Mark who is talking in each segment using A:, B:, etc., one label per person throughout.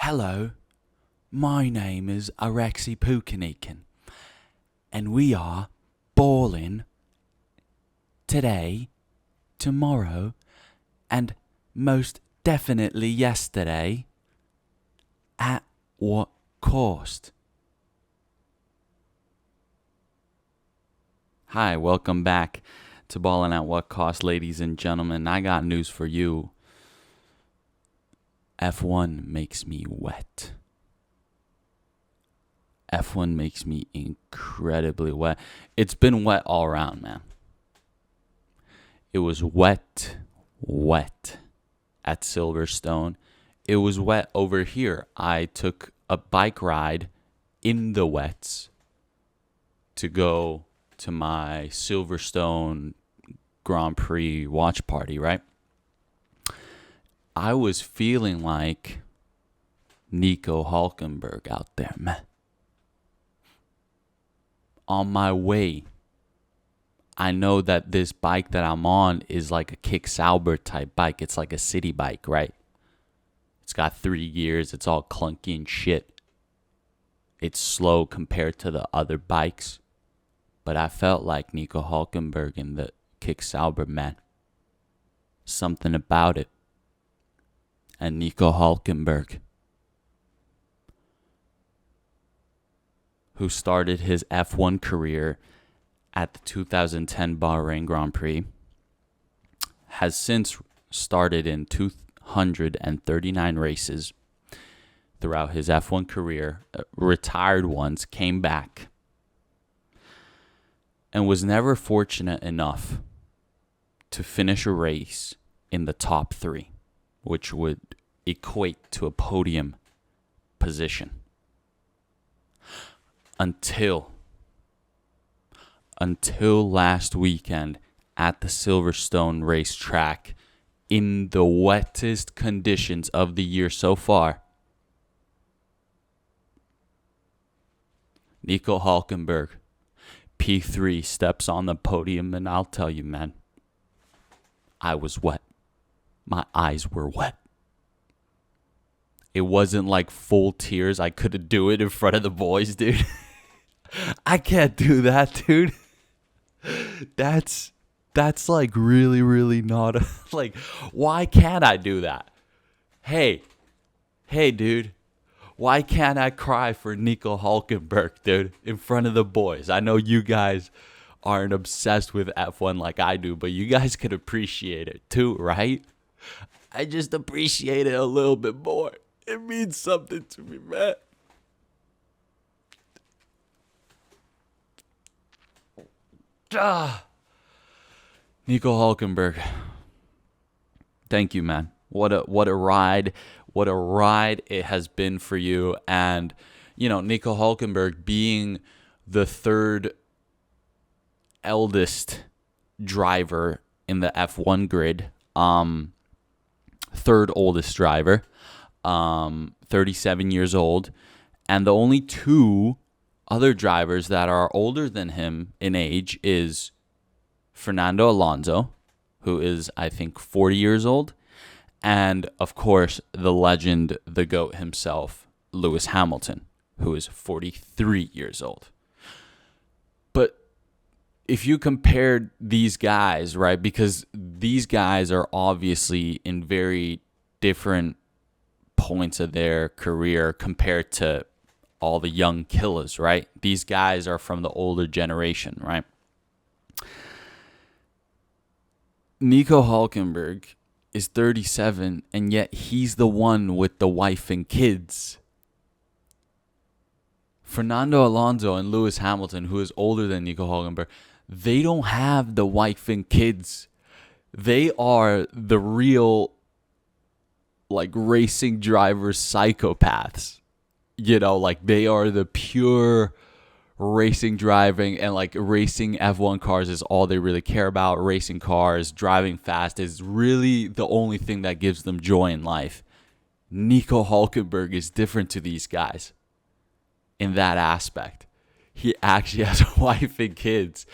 A: Hello, my name is reciprocated, and we are Ballin today, tomorrow, and most definitely yesterday. At what cost? Hi, welcome back to Ballin' at What Cost, ladies and gentlemen. I got news for you. F1 makes me wet. F1 makes me incredibly wet. It's been wet all around, man. It was wet at Silverstone. It was wet over here. I took a bike ride in the wets to go to my Silverstone Grand Prix watch party, right? I was feeling like Nico Hulkenberg out there, man. On my way, I know that this bike that I'm on is like a kick Sauber type bike. It's like a city bike, right? It's got 3 gears. It's all clunky and shit. It's slow compared to the other bikes. But I felt like Nico Hulkenberg in the kick Sauber, man. Something about it. And Nico Hulkenberg, who started his F1 career at the 2010 Bahrain Grand Prix, has since started in 239 races throughout his F1 career, retired once, came back, and was never fortunate enough to finish a race in the top three, which would equate to a podium position. Until last weekend at the Silverstone Race track, in the wettest conditions of the year so far, Nico Hulkenberg, P3, steps on the podium, and I'll tell you, man, I was wet. My eyes were wet. It wasn't like full tears. I couldn't do it in front of the boys, dude. I can't do that, dude. That's like really, really not like, why can't I do that? Hey, dude. Why can't I cry for Nico Hulkenberg, dude, in front of the boys? I know you guys aren't obsessed with F1 like I do, but you guys could appreciate it too, right? I just appreciate it a little bit more. It means something to me, man. Nico Hulkenberg. Thank you, man. What a ride. What a ride it has been for you. And, you know, Nico Hulkenberg being the third eldest driver in the F1 grid, third oldest driver, 37 years old, and the only two other drivers that are older than him in age is Fernando Alonso, who is, I think, 40 years old, and, of course, the legend, the GOAT himself, Lewis Hamilton, who is 43 years old. But if you compared these guys, right, because these guys are obviously in very different points of their career compared to all the young killers, right? These guys are from the older generation, right? Nico Hulkenberg is 37, and yet he's the one with the wife and kids. Fernando Alonso and Lewis Hamilton, who is older than Nico Hulkenberg, they don't have the wife and kids. They are the real, like, racing drivers psychopaths. You know, like, they are the pure racing driving, and like racing F1 cars is all they really care about. Racing cars, driving fast is really the only thing that gives them joy in life. Nico Hulkenberg is different to these guys in that aspect. He actually has a wife and kids.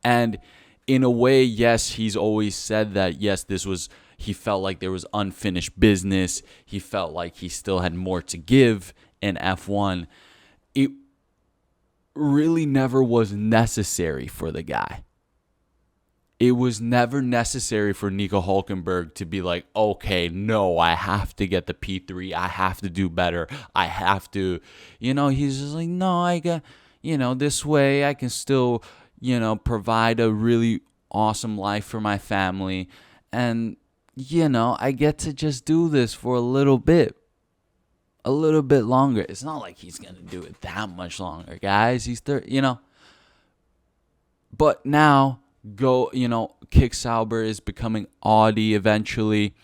A: And in a way, yes, he's always said that, yes, this was He felt like there was unfinished business. He felt like he still had more to give in F1. It really never was necessary for the guy. It was never necessary for Nico Hulkenberg to be like, okay, no, I have to get the P3. I have to do better. I have to, he's just like, no, I got, this way I can still, provide a really awesome life for my family. And, I get to just do this for a little bit longer. It's not like he's going to do it that much longer, guys. He's 30, But now, Kick Sauber is becoming Audi eventually.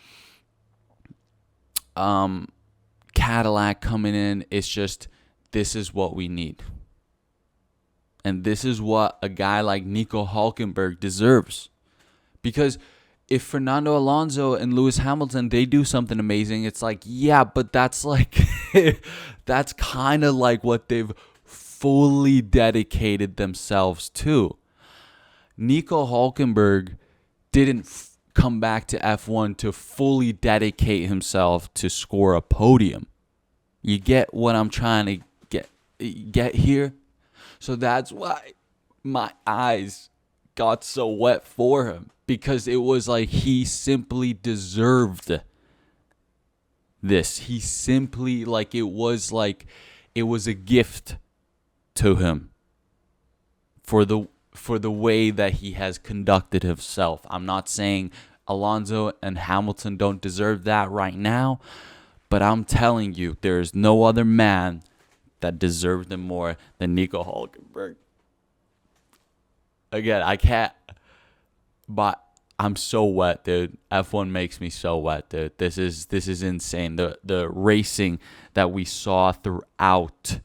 A: Cadillac coming in. It's just, this is what we need. And this is what a guy like Nico Hulkenberg deserves. Because if Fernando Alonso and Lewis Hamilton, they do something amazing, it's like, yeah, but that's like, that's kind of like what they've fully dedicated themselves to. Nico Hulkenberg didn't come back to F1 to fully dedicate himself to score a podium. You get what I'm trying to get here? So that's why my eyes got so wet for him. Because it was like he simply deserved this. He simply, it was a gift to him for the way that he has conducted himself. I'm not saying Alonso and Hamilton don't deserve that right now, but I'm telling you, there is no other man that deserves them more than Nico Hulkenberg. Again, I can't, but I'm so wet, dude. F1 makes me so wet, dude. This is insane. The racing that we saw throughout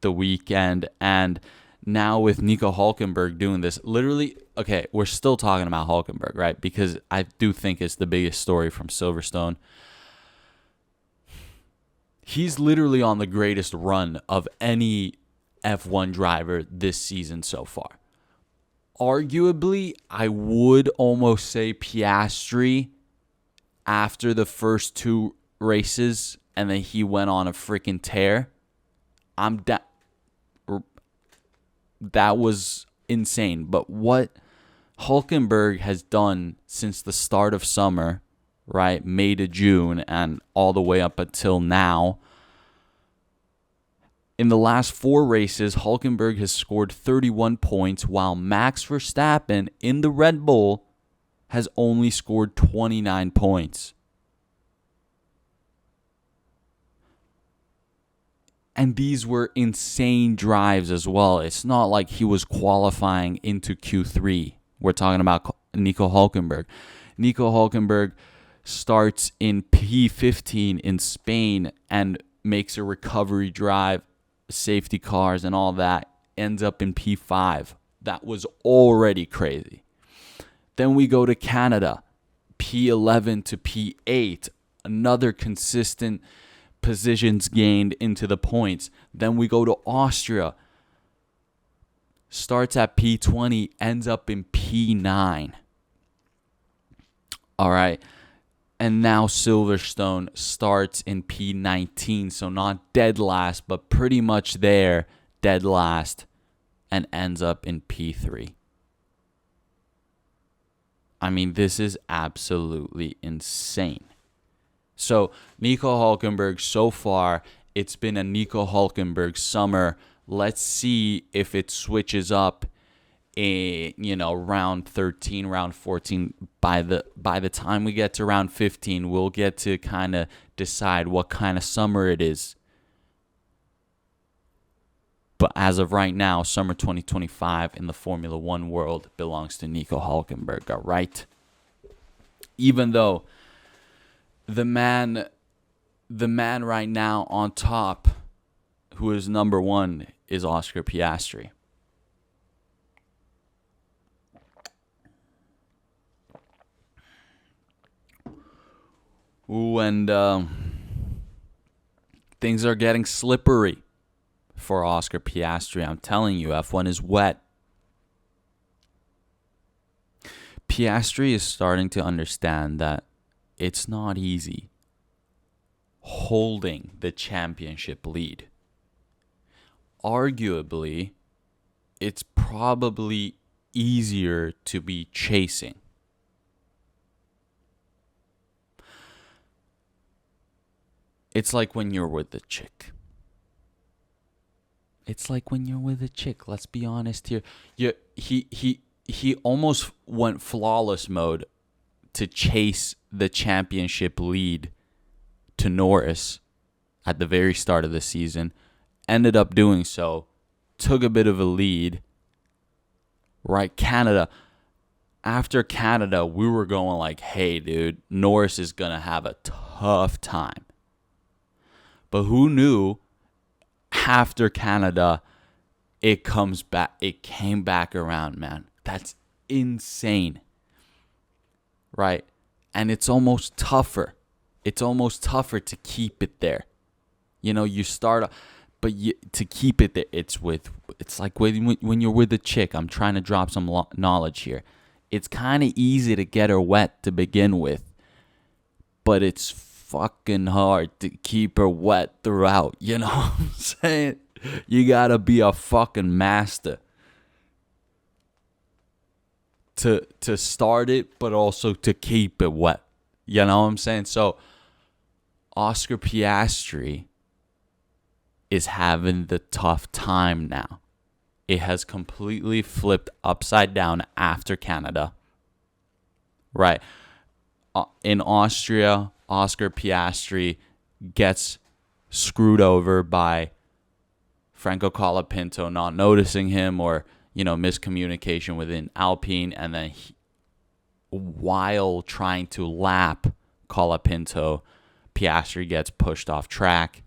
A: the weekend, and now with Nico Hulkenberg doing this, literally, okay, we're still talking about Hulkenberg, right? Because I do think it's the biggest story from Silverstone. He's literally on the greatest run of any F1 driver this season so far. Arguably, I would almost say Piastri after the first two races, and then he went on a freaking tear. That was insane. But what Hulkenberg has done since the start of summer, right, May to June, and all the way up until now, in the last 4 races, Hulkenberg has scored 31 points, while Max Verstappen in the Red Bull has only scored 29 points. And these were insane drives as well. It's not like he was qualifying into Q3. We're talking about Nico Hulkenberg. Nico Hulkenberg starts in P15 in Spain and makes a recovery drive, safety cars and all that, ends up in P5. That was already crazy. Then we go to Canada, P11 to P8, another consistent positions gained into the points. Then we go to Austria, starts at P20, ends up in P9. All right. And now Silverstone starts in P19, so not dead last, but pretty much there, dead last, and ends up in P3. I mean, this is absolutely insane. So, Nico Hulkenberg, so far, it's been a Nico Hulkenberg summer. Let's see if it switches up round 13, round 14. By the time we get to round 15, we'll get to kind of decide what kind of summer it is. But as of right now, summer 2025 in the Formula One world belongs to Nico Hulkenberg, all right? Even though the man right now on top, who is number one, is Oscar Piastri. Ooh, and things are getting slippery for Oscar Piastri. I'm telling you, F1 is wet. Piastri is starting to understand that it's not easy holding the championship lead. Arguably, it's probably easier to be chasing. It's like when you're with a chick. Let's be honest here. He almost went flawless mode to chase the championship lead to Norris at the very start of the season. Ended up doing so. Took a bit of a lead. Right, Canada. After Canada, we were going like, hey, dude, Norris is going to have a tough time. But who knew after Canada, it came back around, man. That's insane. Right? And it's almost tougher. It's almost tougher to keep it there. You know, you start, but to keep it there, it's like when you're with a chick. I'm trying to drop some knowledge here. It's kind of easy to get her wet to begin with, but it's fucking hard to keep her wet throughout. You know what I'm saying? You gotta be a fucking master to start it, but also to keep it wet. You know what I'm saying? So Oscar Piastri is having the tough time now. It has completely flipped upside down after Canada. Right. In Austria, Oscar Piastri gets screwed over by Franco Colapinto not noticing him, or, you know, miscommunication within Alpine. And then while trying to lap Colapinto, Piastri gets pushed off track.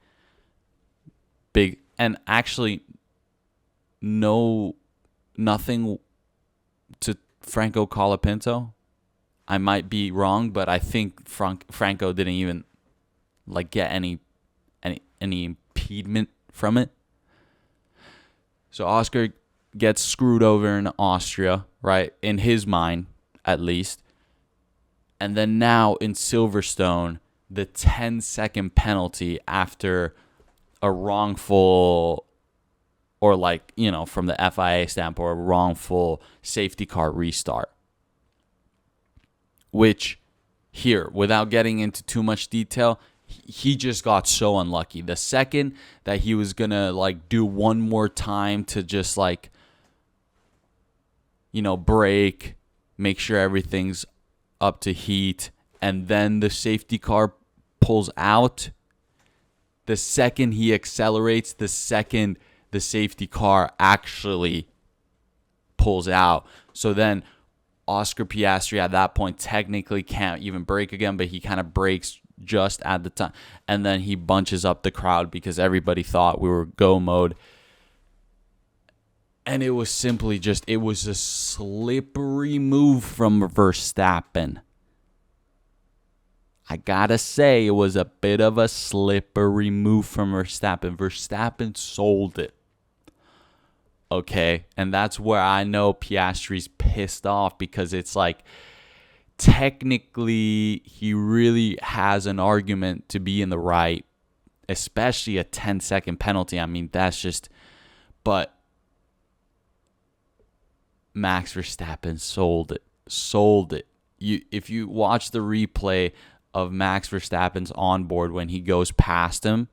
A: And actually nothing to Franco Colapinto. I might be wrong, but I think Franco didn't even get any impediment from it. So Oscar gets screwed over in Austria, right? In his mind, at least. And then now in Silverstone, the 10-second penalty after a wrongful, or from the FIA standpoint, a wrongful safety car restart. Which, here, without getting into too much detail, he just got so unlucky. The second that he was going to, do one more time to just, brake, make sure everything's up to heat, and then the safety car pulls out, the second he accelerates, the second the safety car actually pulls out. So then Oscar Piastri at that point technically can't even brake again, but he kind of brakes just at the time. And then he bunches up the crowd because everybody thought we were go mode. And it was simply it was a slippery move from Verstappen. I gotta say, it was a bit of a slippery move from Verstappen. Verstappen sold it. Okay, and that's where I know Piastri's pissed off, because it's technically he really has an argument to be in the right, especially a 10-second penalty. I mean, but Max Verstappen sold it. If you watch the replay of Max Verstappen's onboard when he goes past him,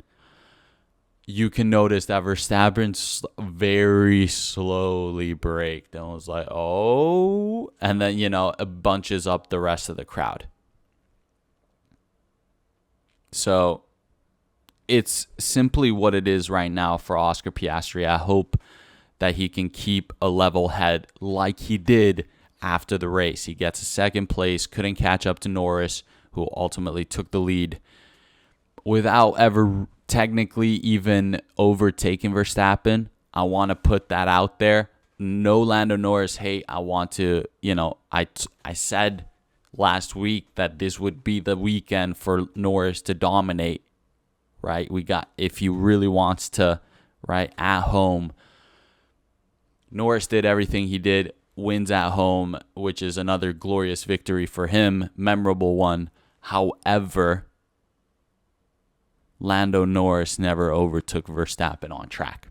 A: you can notice that Verstappen very slowly braked and was like, oh, and then, it bunches up the rest of the crowd. So it's simply what it is right now for Oscar Piastri. I hope that he can keep a level head like he did after the race. He gets a second place, couldn't catch up to Norris, who ultimately took the lead without ever technically even overtaking Verstappen. I want to put that out there. No Lando Norris hate. I want to, I said last week that this would be the weekend for Norris to dominate, right? If he really wants to, right, at home. Norris did everything he did. wins at home, which is another glorious victory for him, memorable one. However, Lando Norris never overtook Verstappen on track,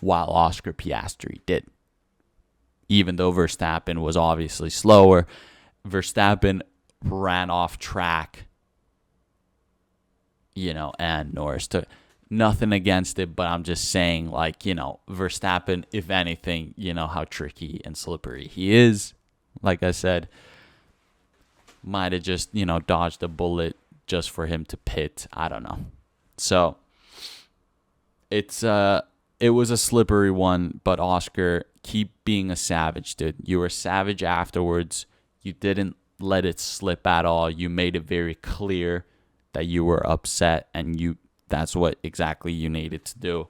A: while Oscar Piastri did. Even though Verstappen was obviously slower, Verstappen ran off track, and Norris took nothing against it, but I'm just saying, Verstappen, if anything, how tricky and slippery he is. Like I said, might have just, dodged a bullet just for him to pit. I don't know. So it was a slippery one, but Oscar, keep being a savage, dude. You were savage afterwards. You didn't let it slip at all. You made it very clear that you were upset, and that's what exactly you needed to do.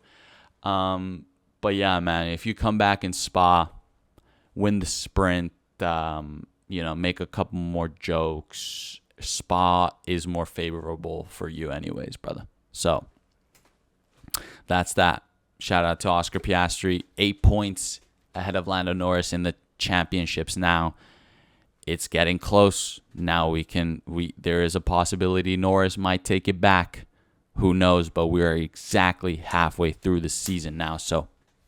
A: But yeah, man, if you come back in Spa, win the sprint, make a couple more jokes, Spa is more favorable for you anyways, brother. So that's that. Shout out to Oscar Piastri, 8 points ahead of Lando Norris in the championships now. It's getting close. Now there is a possibility Norris might take it back. Who knows? But we are exactly halfway through the season now. So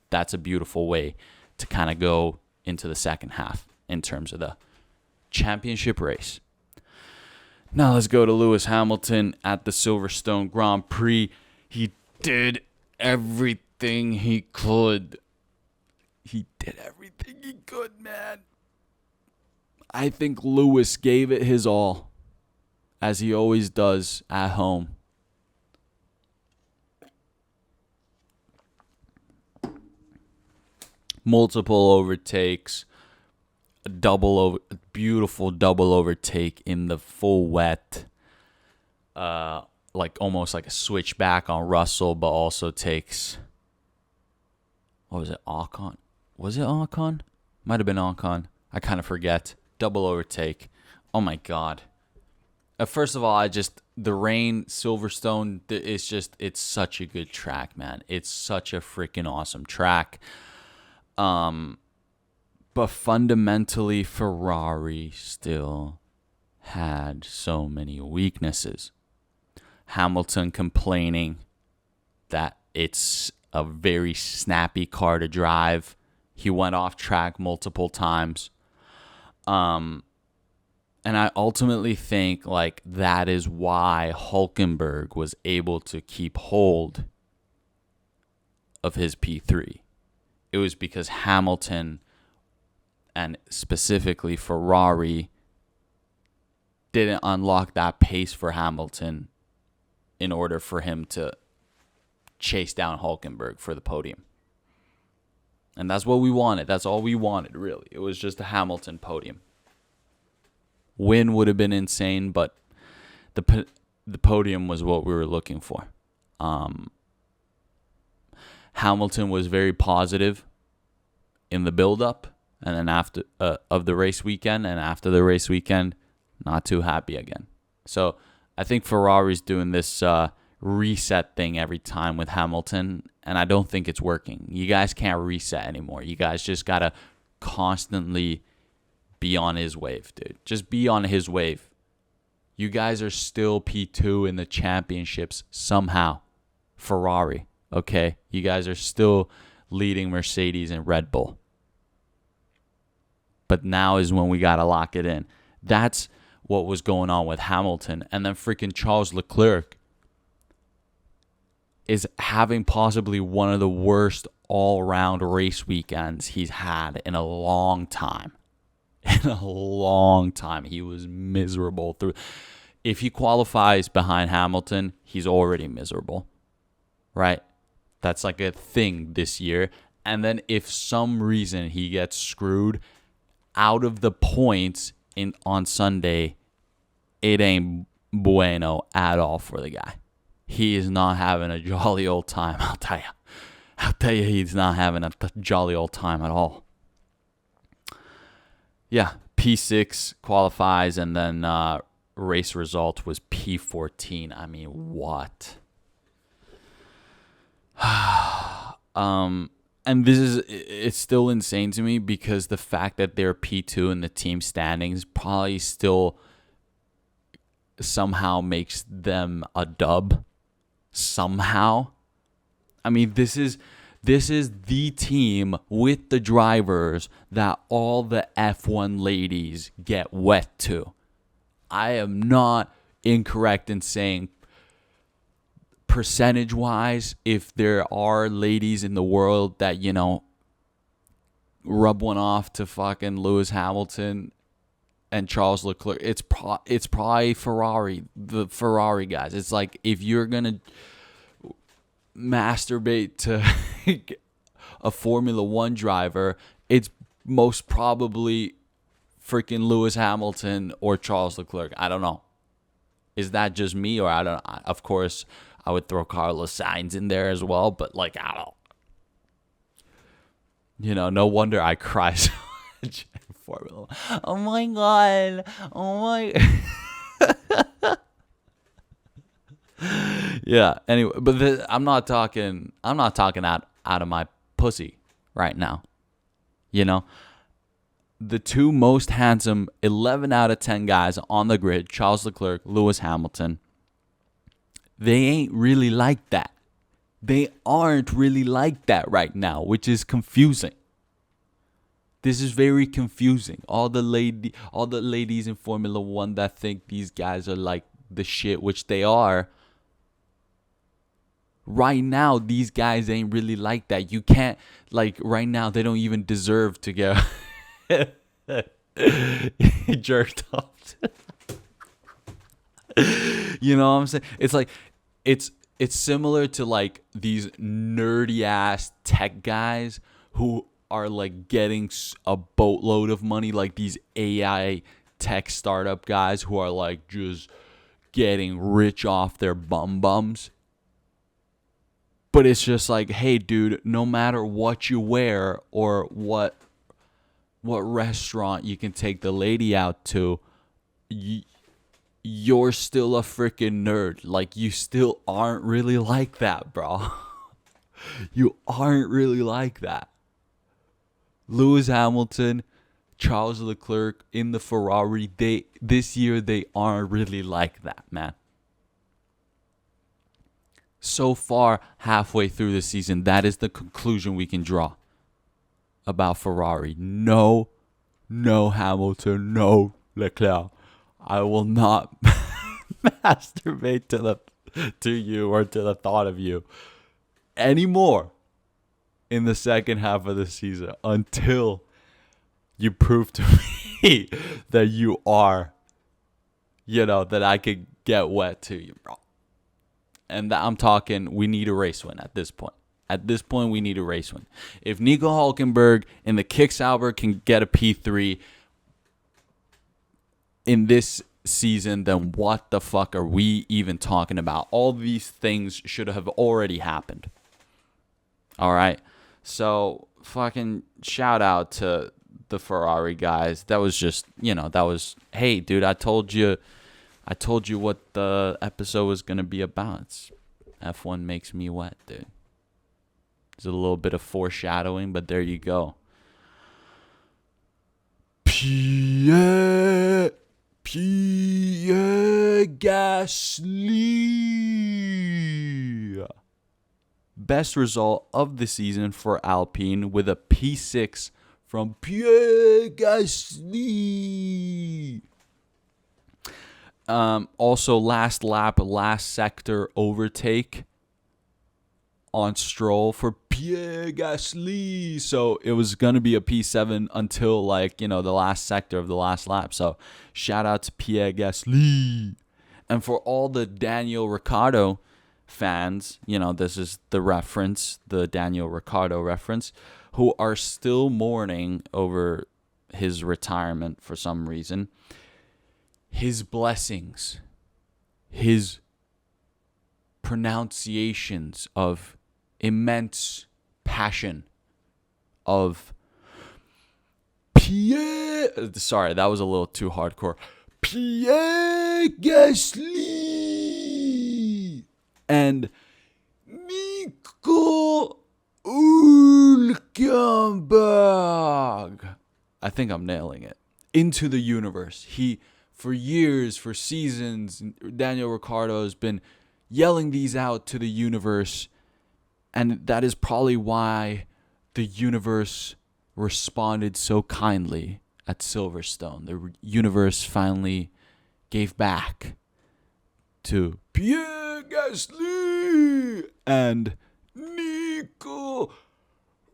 A: that's a beautiful way to kind of go into the second half in terms of the championship race. Now let's go to Lewis Hamilton at the Silverstone Grand Prix. He did everything he could. He did everything he could, man. I think Lewis gave it his all, as he always does at home. Multiple overtakes, beautiful double overtake in the full wet, almost like a switchback on Russell, but also takes, what was it, Ocon? Was it Ocon? Might have been Ocon. I kind of forget. Double overtake. Oh my God. First of all, the rain, Silverstone, it's such a good track, man. It's such a freaking awesome track. But fundamentally, Ferrari still had so many weaknesses. Hamilton complaining that it's a very snappy car to drive. He went off track multiple times. And I ultimately think that is why Hulkenberg was able to keep hold of his P3. It was because Hamilton, and specifically Ferrari, didn't unlock that pace for Hamilton in order for him to chase down Hulkenberg for the podium. And that's what we wanted. That's all we wanted, really. It was just a Hamilton podium. Win would have been insane, but the podium was what we were looking for. Hamilton was very positive in the build-up, and then after of the race weekend, and after the race weekend, not too happy again. So I think Ferrari's doing this reset thing every time with Hamilton, and I don't think it's working. You guys can't reset anymore. You guys just got to constantly be on his wave, dude. Just be on his wave. You guys are still P2 in the championships somehow. Ferrari, okay? You guys are still leading Mercedes and Red Bull. But now is when we got to lock it in. That's what was going on with Hamilton. And then freaking Charles Leclerc is having possibly one of the worst all-round race weekends he's had in a long time. In a long time. He was miserable through. If he qualifies behind Hamilton, he's already miserable. Right? That's like a thing this year. And then if some reason he gets screwed out of the points on Sunday, it ain't bueno at all for the guy. He is not having a jolly old time, I'll tell you. I'll tell you, he's not having a jolly old time at all. Yeah, P6 qualifies, and then race result was P14. I mean, what? and it's still insane to me because the fact that they're P2 in the team standings probably still somehow makes them a dub. Somehow. I mean, this is the team with the drivers that all the F1 ladies get wet to. I am not incorrect in saying percentage-wise, if there are ladies in the world that, you know, rub one off to fucking Lewis Hamilton and Charles Leclerc, it's probably Ferrari, the Ferrari guys. It's like, if you're going to masturbate to a Formula One driver, it's most probably freaking Lewis Hamilton or Charles Leclerc. I don't know. Is that just me? Or I don't know. Of course, I would throw Carlos Sainz in there as well, but like, I don't. You know, no wonder I cry so much in Formula One. Oh my God. Oh my. Yeah. Anyway, but I'm not talking out of my pussy right now. You know, the two most handsome 11 out of 10 guys on the grid, Charles Leclerc, Lewis Hamilton, they ain't really like that. They aren't really like that right now, which is confusing. This is very confusing. All the ladies in Formula One that think these guys are like the shit, which they are. Right now, these guys ain't really like that. You can't, like, right now, they don't even deserve to get jerked off. You know what I'm saying? It's like, it's similar to like these nerdy ass tech guys who are like getting a boatload of money, like these AI tech startup guys who are like just getting rich off their bums. But it's just like, hey, dude, no matter what you wear or what restaurant you can take the lady out to, you're still a freaking nerd. Like, you still aren't really like that, bro. You aren't really like that. Lewis Hamilton, Charles Leclerc in the Ferrari, this year they aren't really like that, man. So far, halfway through the season, that is the conclusion we can draw about Ferrari. No Hamilton, no Leclerc. I will not masturbate to you or to the thought of you anymore in the second half of the season until you prove to me that you are, you know, that I could get wet to you, bro. And I'm talking, we need a race win at this point. At this point, we need a race win. If Nico Hulkenberg in the Kick Sauber can get a P3 in this season, then what the fuck are we even talking about? All these things should have already happened. All right? So, fucking shout out to the Ferrari guys. That was just, you know, that was, hey, dude, I told you what the episode was going to be about. It's F1 makes me wet, dude. There's a little bit of foreshadowing, but there you go. Pierre Gasly. Best result of the season for Alpine with a P6 from Pierre Gasly. Also, last lap, last sector overtake on Stroll for Pierre Gasly. So it was going to be a P7 until, like, you know, the last sector of the last lap. So shout out to Pierre Gasly. And for all the Daniel Ricciardo fans, you know, this is the reference, the Daniel Ricciardo reference, who are still mourning over his retirement for some reason. His blessings, his pronunciations of immense passion, of Pierre... Sorry, that was a little too hardcore. Pierre Gasly and Nico Hulkenberg. Hulkenberg. I think I'm nailing it. Into the universe. He, for years, for seasons, Daniel Ricciardo has been yelling these out to the universe. And that is probably why the universe responded so kindly at Silverstone. The universe finally gave back to Pierre Gasly and Nico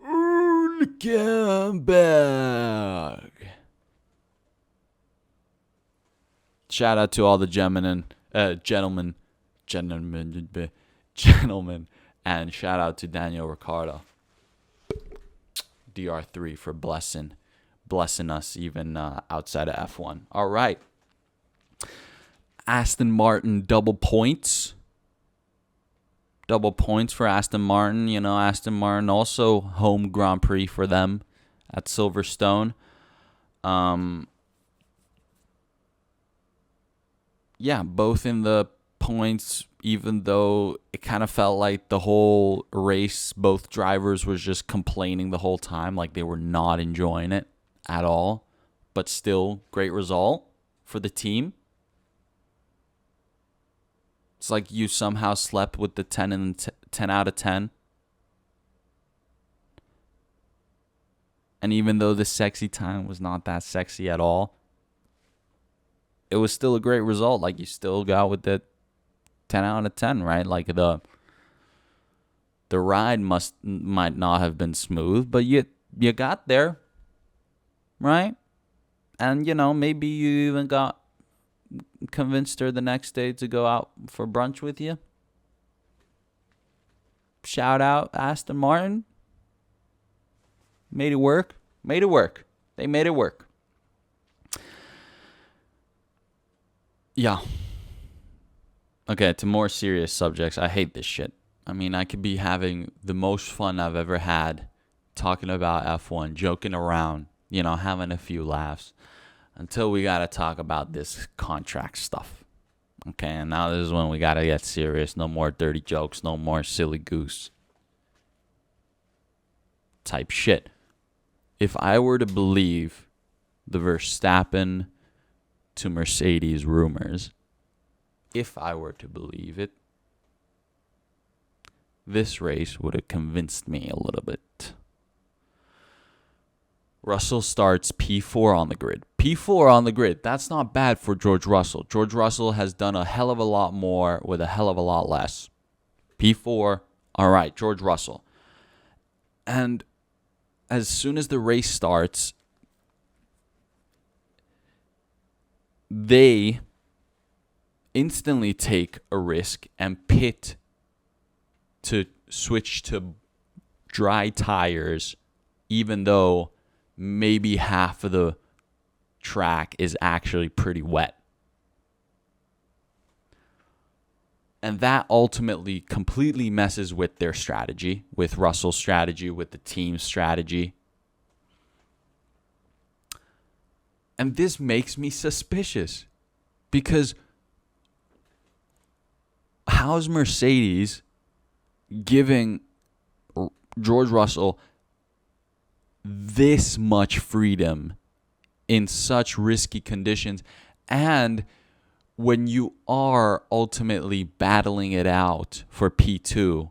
A: Hulkenberg. Shout out to all the gentlemen, and shout out to Daniel Ricciardo, DR3, for blessing us even outside of F1. All right. Aston Martin double points. Double points for Aston Martin. You know, Aston Martin also home Grand Prix for them at Silverstone. Yeah, both in the points, even though it kind of felt like the whole race, both drivers was just complaining the whole time, like they were not enjoying it at all. But still, great result for the team. It's like you somehow slept with the 10 out of 10. And even though the sexy time was not that sexy at all, it was still a great result. Like, you still got with the 10 out of 10, right? Like, the ride might not have been smooth, but you got there, right? And, you know, maybe you even convinced her the next day to go out for brunch with you. Shout out Aston Martin. Made it work. They made it work. Yeah. Okay, to more serious subjects. I hate this shit. I mean, I could be having the most fun I've ever had talking about F1, joking around, you know, having a few laughs, until we got to talk about this contract stuff. Okay, and now this is when we got to get serious. No more dirty jokes. No more silly goose type shit. If I were to believe the Verstappen to Mercedes rumors, if I were to believe it, this race would have convinced me a little bit. Russell starts P4 on the grid. P4 on the grid. That's not bad for George Russell. George Russell has done a hell of a lot more with a hell of a lot less. P4. All right, George Russell. And as soon as the race starts, they instantly take a risk and pit to switch to dry tires, even though maybe half of the track is actually pretty wet. And that ultimately completely messes with their strategy, with Russell's strategy, with the team's strategy. And this makes me suspicious, because how's Mercedes giving George Russell this much freedom in such risky conditions, and when you are ultimately battling it out for P2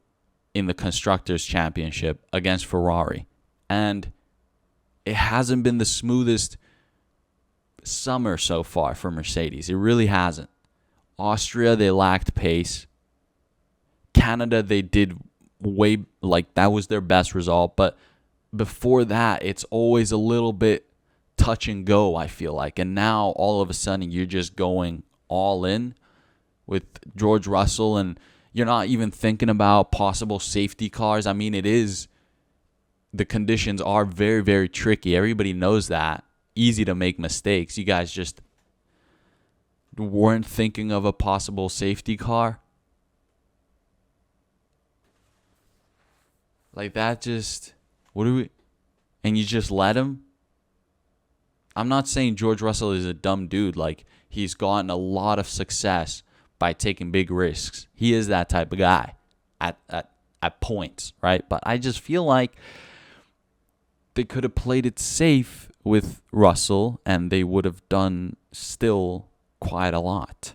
A: in the Constructors' Championship against Ferrari? And it hasn't been the smoothest summer so far for Mercedes. It really hasn't. Austria, they lacked pace. Canada, they did that was their best result. But before that, it's always a little bit touch and go, I feel like. And now, all of a sudden, you're just going all in with George Russell, and you're not even thinking about possible safety cars. I mean, the conditions are very, very tricky. Everybody knows that. Easy to make mistakes. You guys just weren't thinking of a possible safety car. Like that, and you just let him? I'm not saying George Russell is a dumb dude. Like, he's gotten a lot of success by taking big risks. He is that type of guy at points, right? But I just feel like they could have played it safe with Russell, and they would have done still quite a lot.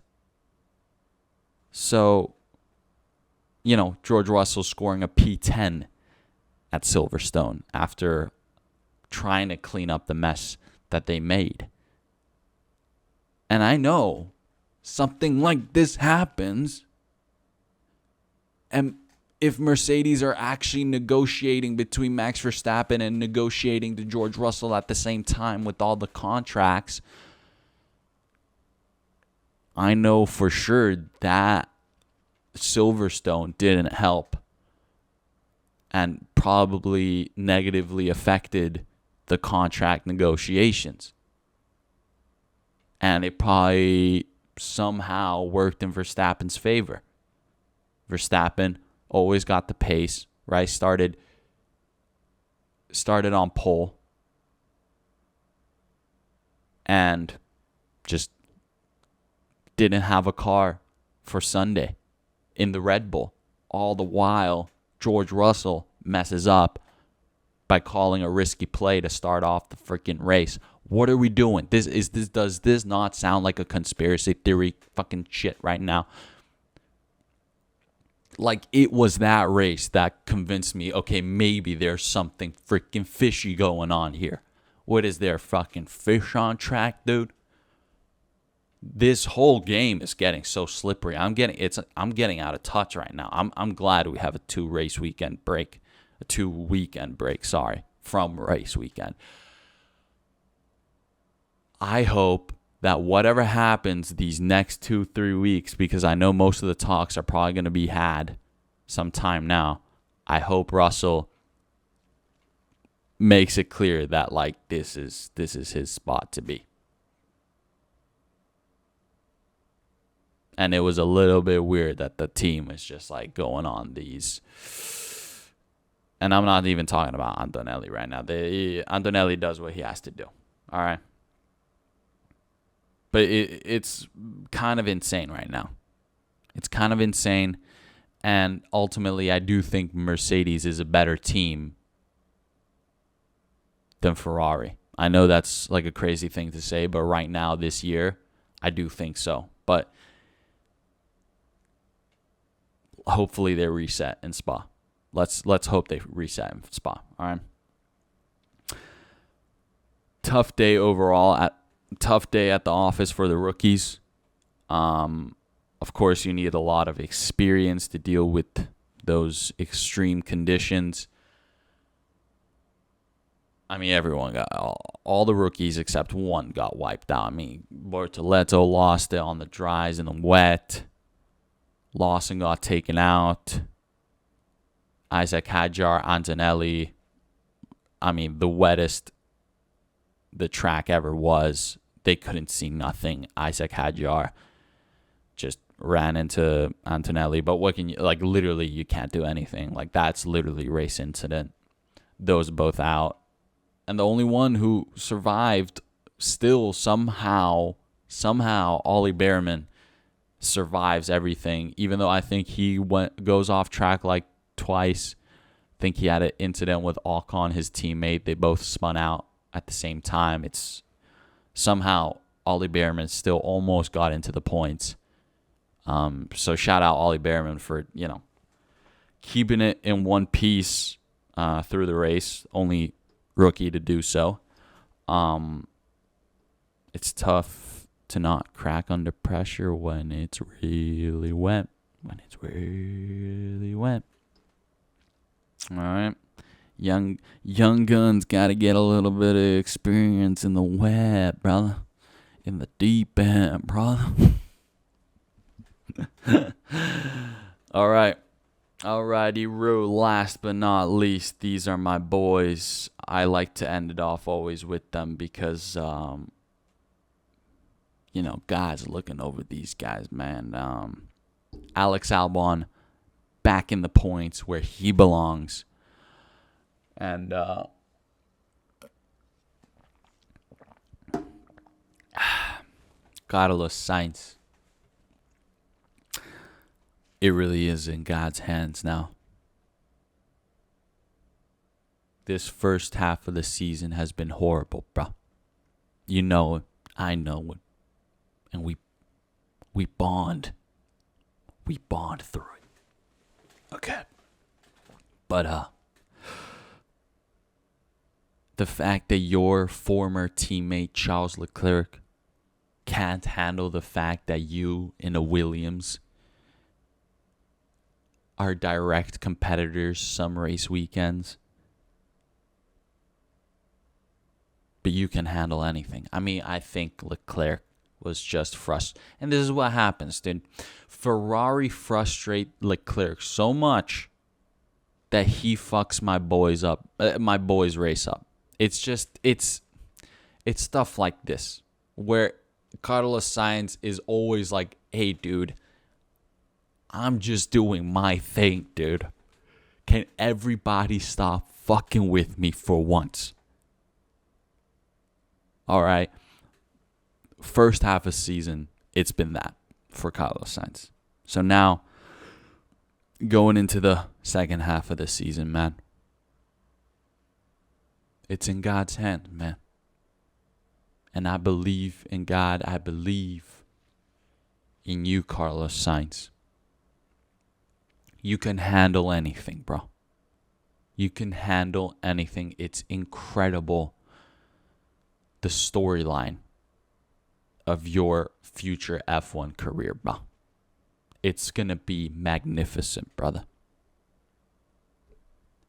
A: So, George Russell scoring a P10 at Silverstone after trying to clean up the mess that they made. And I know something like this happens, and if Mercedes are actually negotiating between Max Verstappen and negotiating to George Russell at the same time with all the contracts, I know for sure that Silverstone didn't help and probably negatively affected the contract negotiations. And it probably somehow worked in Verstappen's favor. Verstappen always got the pace, right? Started on pole and just didn't have a car for Sunday in the Red Bull. All the while, George Russell messes up by calling a risky play to start off the freaking race. What are we doing? Does this not sound like a conspiracy theory fucking shit right now? Like, it was that race that convinced me, okay, maybe there's something freaking fishy going on here. What is there, fucking fish on track, dude? This whole game is getting so slippery. I'm getting out of touch right now. I'm glad we have a 2 weekend break from race weekend. I hope that whatever happens these next 2-3 weeks, because I know most of the talks are probably going to be had sometime now, I hope Russell makes it clear that like this is his spot to be. And it was a little bit weird that the team is just like going on these. And I'm not even talking about Antonelli right now. Antonelli does what he has to do. All right. But it's kind of insane right now. It's kind of insane. And ultimately, I do think Mercedes is a better team than Ferrari. I know that's like a crazy thing to say, but right now, this year, I do think so. But hopefully they reset in Spa. Let's hope they reset in Spa. All right. Tough day overall. Tough day at the office for the rookies. Of course, you need a lot of experience to deal with those extreme conditions. I mean, everyone got all the rookies except one got wiped out. I mean, Bortoleto lost it on the dries and the wet. Lawson got taken out. Isaac Hadjar, Antonelli. I mean, the wettest the track ever was. They couldn't see nothing. Isaac Hadjar just ran into Antonelli. But what can you, like, literally, you can't do anything. Like, that's literally race incident. Those both out. And the only one who survived still somehow, Ollie Behrman survives everything, even though I think he goes off track like twice. I think he had an incident with Ocon, his teammate. They both spun out at the same time. It's somehow Ollie Behrman still almost got into the points. So shout out Ollie Behrman for, keeping it in one piece through the race. Only rookie to do so. It's tough to not crack under pressure when it's really wet. All right. Young guns got to get a little bit of experience in the wet, brother. In the deep end, brother. All right. Alrighty, Roo. Last but not least, these are my boys. I like to end it off always with them because, guys looking over these guys, man. Alex Albon back in the points where he belongs. And Carlos Sainz. It really is in God's hands now. this first half of the season has been horrible, bro. You know it. I know it. And we bond. We bond through it. Okay. But the fact that your former teammate Charles Leclerc can't handle the fact that you in a Williams are direct competitors some race weekends, but you can handle anything. I mean, I think Leclerc was just frustrated. And this is what happens, dude. Ferrari frustrate Leclerc so much that he fucks my boys up, my boys' race up. It's just, it's stuff like this where Carlos Sainz is always like, hey, dude, I'm just doing my thing, dude. Can everybody stop fucking with me for once? All right. First half of season, it's been that for Carlos Sainz. So now, going into the second half of the season, man, it's in God's hand, man. And I believe in God. I believe in you, Carlos Sainz. You can handle anything, bro. You can handle anything. It's incredible, the storyline of your future F1 career, bro. It's going to be magnificent, brother.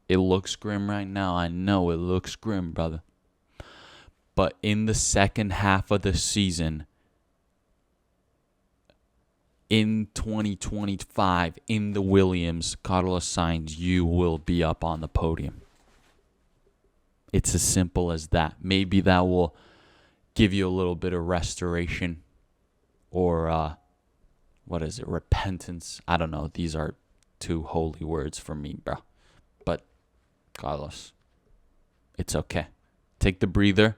A: It looks grim right now. I know it looks grim, brother. But in the second half of the season, in 2025, in the Williams, Carlos Sainz, you will be up on the podium. It's as simple as that. Maybe that will give you a little bit of restoration or, repentance. I don't know. These are two holy words for me, bro. But, Carlos, it's okay. Take the breather.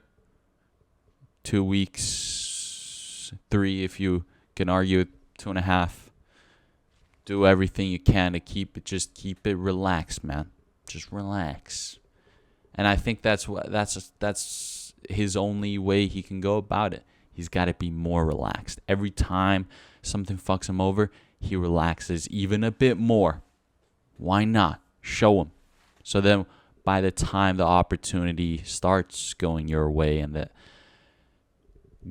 A: 2 weeks, 3 if you can argue, 2.5. Do everything you can to keep it relaxed, man. Just relax. And I think that's his only way he can go about it. He's got to be more relaxed. Every time something fucks him over, he relaxes even a bit more. Why not? Show him. So then by the time the opportunity starts going your way and that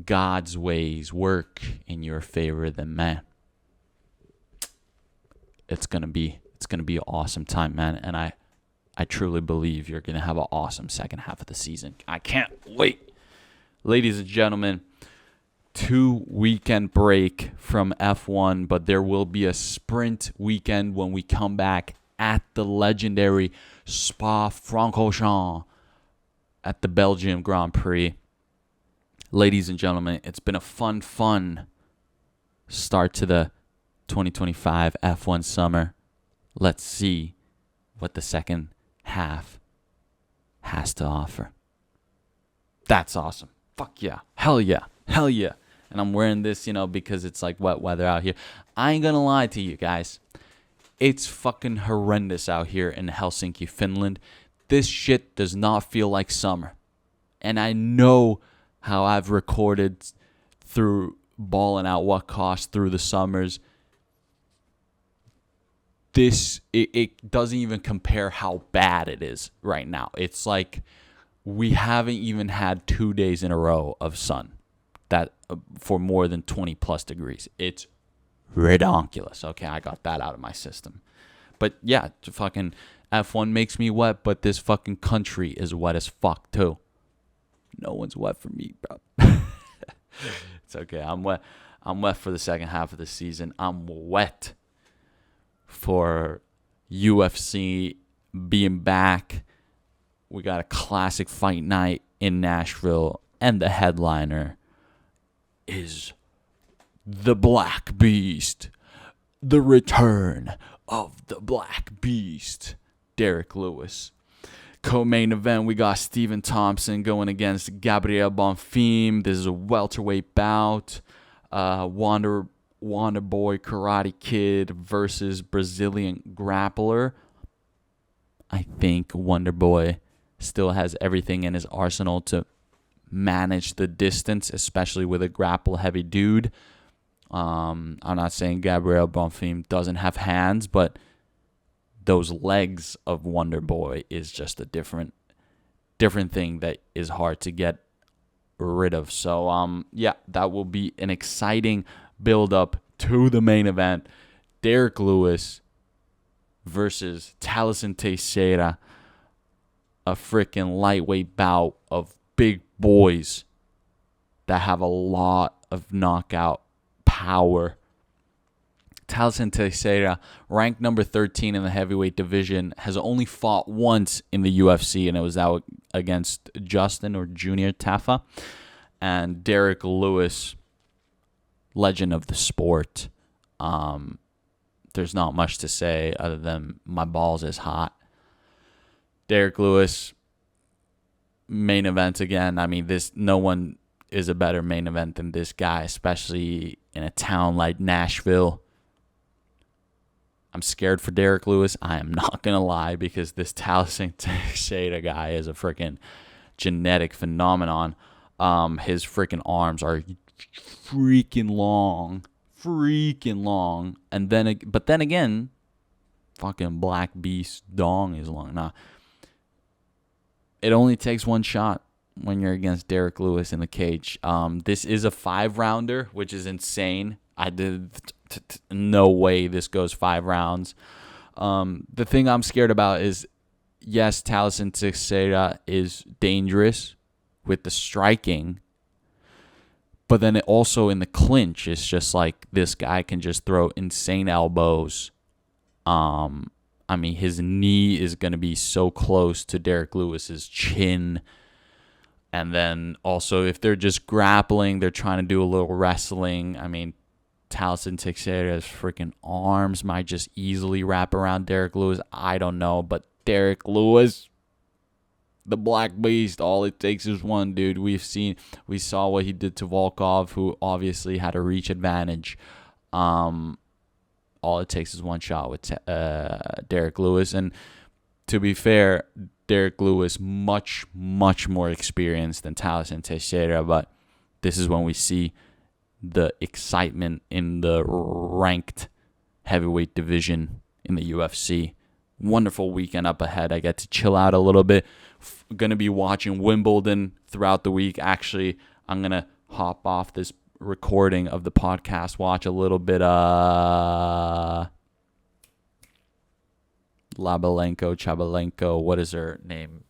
A: God's ways work in your favor, then man, it's gonna be an awesome time, man. And I truly believe you're gonna have an awesome second half of the season. I can't wait. Ladies and gentlemen, 2 weekend break from F1, but there will be a sprint weekend when we come back at the legendary Spa-Francorchamps at the Belgium Grand Prix. Ladies and gentlemen, it's been a fun start to the 2025 F1 summer. Let's see what the second half has to offer. That's awesome. Fuck yeah. Hell yeah. Hell yeah. And I'm wearing this, because it's like wet weather out here. I ain't gonna lie to you guys. It's fucking horrendous out here in Helsinki, Finland. This shit does not feel like summer. And I know how I've recorded through Ballin at what cost through the summers. It doesn't even compare how bad it is right now. It's like we haven't even had 2 days in a row of sun that for more than 20 plus degrees. It's redonkulous. Okay, I got that out of my system. But yeah, fucking F1 makes me wet, but this fucking country is wet as fuck too. No one's wet for me, bro. It's okay. I'm wet. I'm wet for the second half of the season. I'm wet for UFC being back. We got a classic fight night in Nashville, and the headliner is the Black Beast. The return of the Black Beast, Derek Lewis. Co-main event, we got Stephen Thompson going against Gabriel Bonfim. This is a welterweight bout. Wonder Boy Karate Kid versus Brazilian grappler. I think Wonder Boy still has everything in his arsenal to manage the distance, especially with a grapple-heavy dude. I'm not saying Gabriel Bonfim doesn't have hands, but those legs of Wonder Boy is just a different thing that is hard to get rid of. So, yeah, that will be an exciting build-up to the main event. Derek Lewis versus Thaleson Teixeira. A freaking lightweight bout of big boys that have a lot of knockout power. Thaleson Teixeira, ranked number 13 in the heavyweight division, has only fought once in the UFC, and it was out against Justin or Junior Tafa. And Derek Lewis, legend of the sport. There's not much to say other than my balls is hot. Derek Lewis, main event again. I mean, no one is a better main event than this guy, especially in a town like Nashville. I'm scared for Derek Lewis. I am not going to lie, because this Thaleson Teixeira guy is a freaking genetic phenomenon. His freaking arms are freaking long. But then again, fucking Black Beast dong is long. Nah. It only takes one shot when you're against Derek Lewis in the cage. This is a 5-rounder, which is insane. I did no way this goes 5 rounds. The thing I'm scared about is, yes, Thaleson Teixeira is dangerous with the striking, but then it also in the clinch, it's just like this guy can just throw insane elbows. I mean, his knee is going to be so close to Derek Lewis's chin. And then also, if they're just grappling, they're trying to do a little wrestling. I mean, Thaleson Teixeira's freaking arms might just easily wrap around Derek Lewis. I don't know. But Derek Lewis, the Black Beast, all it takes is one, dude. We saw what he did to Volkov, who obviously had a reach advantage. All it takes is one shot with Derek Lewis. And to be fair, Derek Lewis much, much more experienced than Thaleson Teixeira. But this is when we see the excitement in the ranked heavyweight division in the UFC. Wonderful weekend up ahead. I get to chill out a little bit. Going to be watching Wimbledon throughout the week. Actually, I'm going to hop off this recording of the podcast, watch a little bit Chabalenko, what is her name?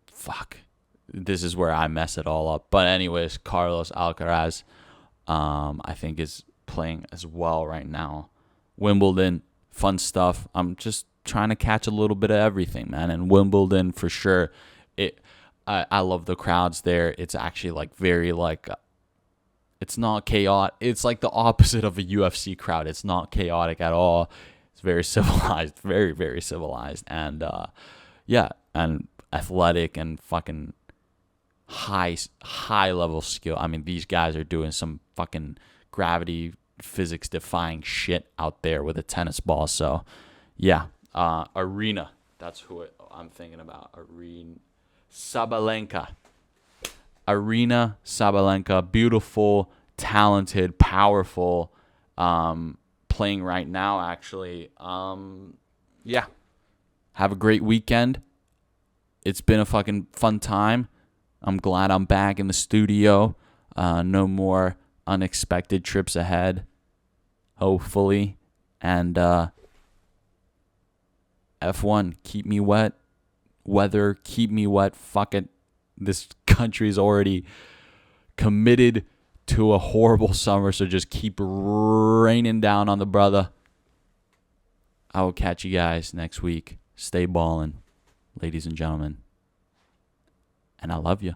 A: Fuck. This is where I mess it all up. But anyways, Carlos Alcaraz, I think is playing as well right now. Wimbledon, fun stuff. I'm just trying to catch a little bit of everything, man. And Wimbledon, for sure, I love the crowds there. It's actually like very like, it's not chaotic. It's like the opposite of a UFC crowd. It's not chaotic at all. It's very civilized, very, very civilized. And yeah, and athletic and fucking high level skill. I mean, these guys are doing some fucking gravity physics defying shit out there with a tennis ball. So yeah, Arena, that's who I'm thinking about. Arena Sabalenka, beautiful, talented, powerful, playing right now actually. Yeah, have a great weekend. It's been a fucking fun time. I'm glad I'm back in the studio. No more unexpected trips ahead, hopefully. And F1, keep me wet. Weather, keep me wet. Fuck it. This country's already committed to a horrible summer, so just keep raining down on the brother. I will catch you guys next week. Stay ballin', ladies and gentlemen. And I love you.